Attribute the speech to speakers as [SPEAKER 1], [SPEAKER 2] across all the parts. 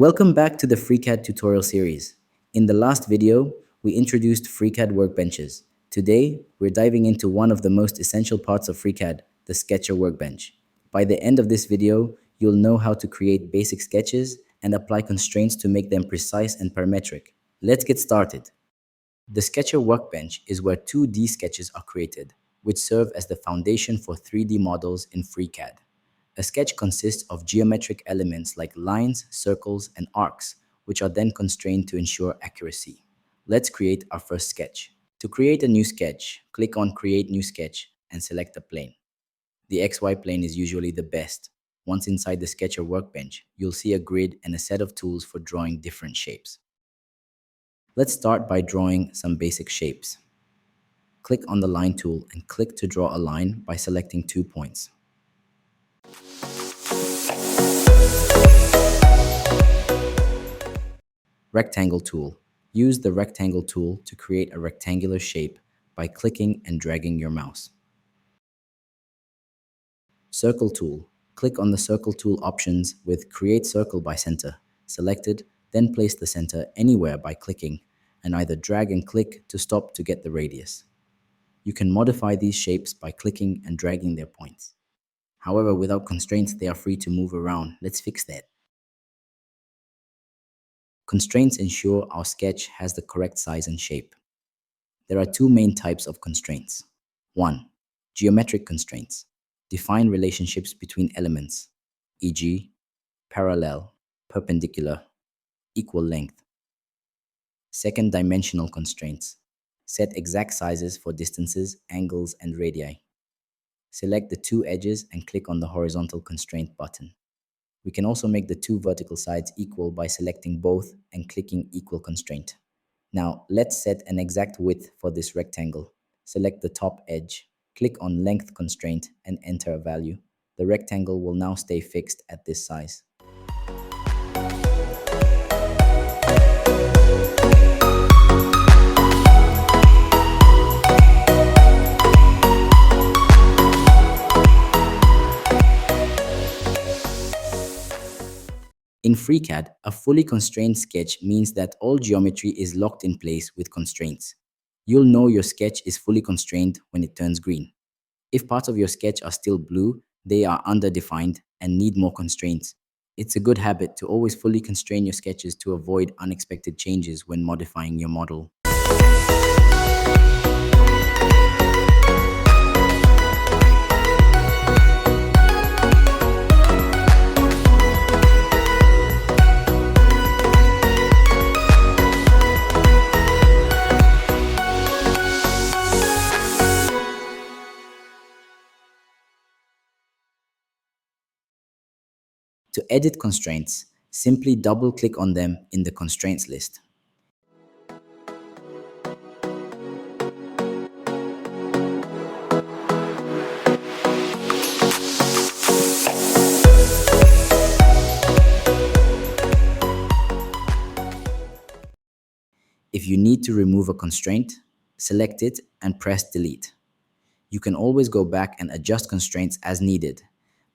[SPEAKER 1] Welcome back to the FreeCAD tutorial series. In the last video, we introduced FreeCAD workbenches. Today, we're diving into one of the most essential parts of FreeCAD, the Sketcher Workbench. By the end of this video, you'll know how to create basic sketches and apply constraints to make them precise and parametric. Let's get started. The Sketcher Workbench is where 2D sketches are created, which serve as the foundation for 3D models in FreeCAD. A sketch consists of geometric elements like lines, circles, and arcs, which are then constrained to ensure accuracy. Let's create our first sketch. To create a new sketch, click on Create New Sketch and select a plane. The XY plane is usually the best. Once inside the Sketcher Workbench, you'll see a grid and a set of tools for drawing different shapes. Let's start by drawing some basic shapes. Click on the Line tool and click to draw a line by selecting 2 points. Rectangle tool. Use the Rectangle tool to create a rectangular shape by clicking and dragging your mouse. Circle tool. Click on the Circle tool options with Create Circle by Center selected, then place the center anywhere by clicking and either drag and click to stop to get the radius. You can modify these shapes by clicking and dragging their points. However, without constraints, they are free to move around. Let's fix that. Constraints ensure our sketch has the correct size and shape. There are 2 main types of constraints. 1. Geometric constraints. Define relationships between elements, e.g., parallel, perpendicular, equal length. 2nd, dimensional constraints. Set exact sizes for distances, angles, and radii. Select the 2 edges and click on the horizontal constraint button. We can also make the 2 vertical sides equal by selecting both and clicking Equal Constraint. Now, let's set an exact width for this rectangle. Select the top edge, click on Length Constraint and enter a value. The rectangle will now stay fixed at this size. In FreeCAD, a fully constrained sketch means that all geometry is locked in place with constraints. You'll know your sketch is fully constrained when it turns green. If parts of your sketch are still blue, they are underdefined and need more constraints. It's a good habit to always fully constrain your sketches to avoid unexpected changes when modifying your model. To edit constraints, simply double-click on them in the Constraints list. If you need to remove a constraint, select it and press Delete. You can always go back and adjust constraints as needed,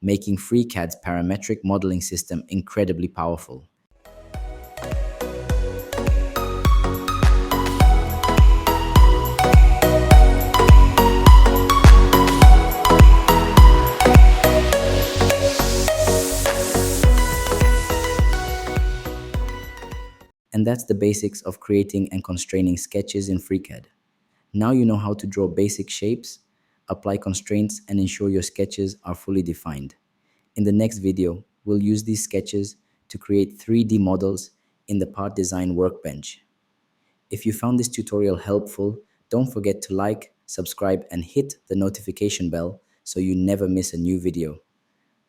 [SPEAKER 1] making FreeCAD's parametric modeling system incredibly powerful. And that's the basics of creating and constraining sketches in FreeCAD. Now you know how to draw basic shapes, apply constraints, and ensure your sketches are fully defined. In the next video, we'll use these sketches to create 3D models in the Part Design Workbench. If you found this tutorial helpful, don't forget to like, subscribe, and hit the notification bell so you never miss a new video.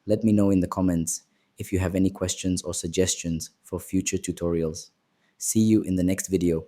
[SPEAKER 1] Let me know in the comments if you have any questions or suggestions for future tutorials. See you in the next video.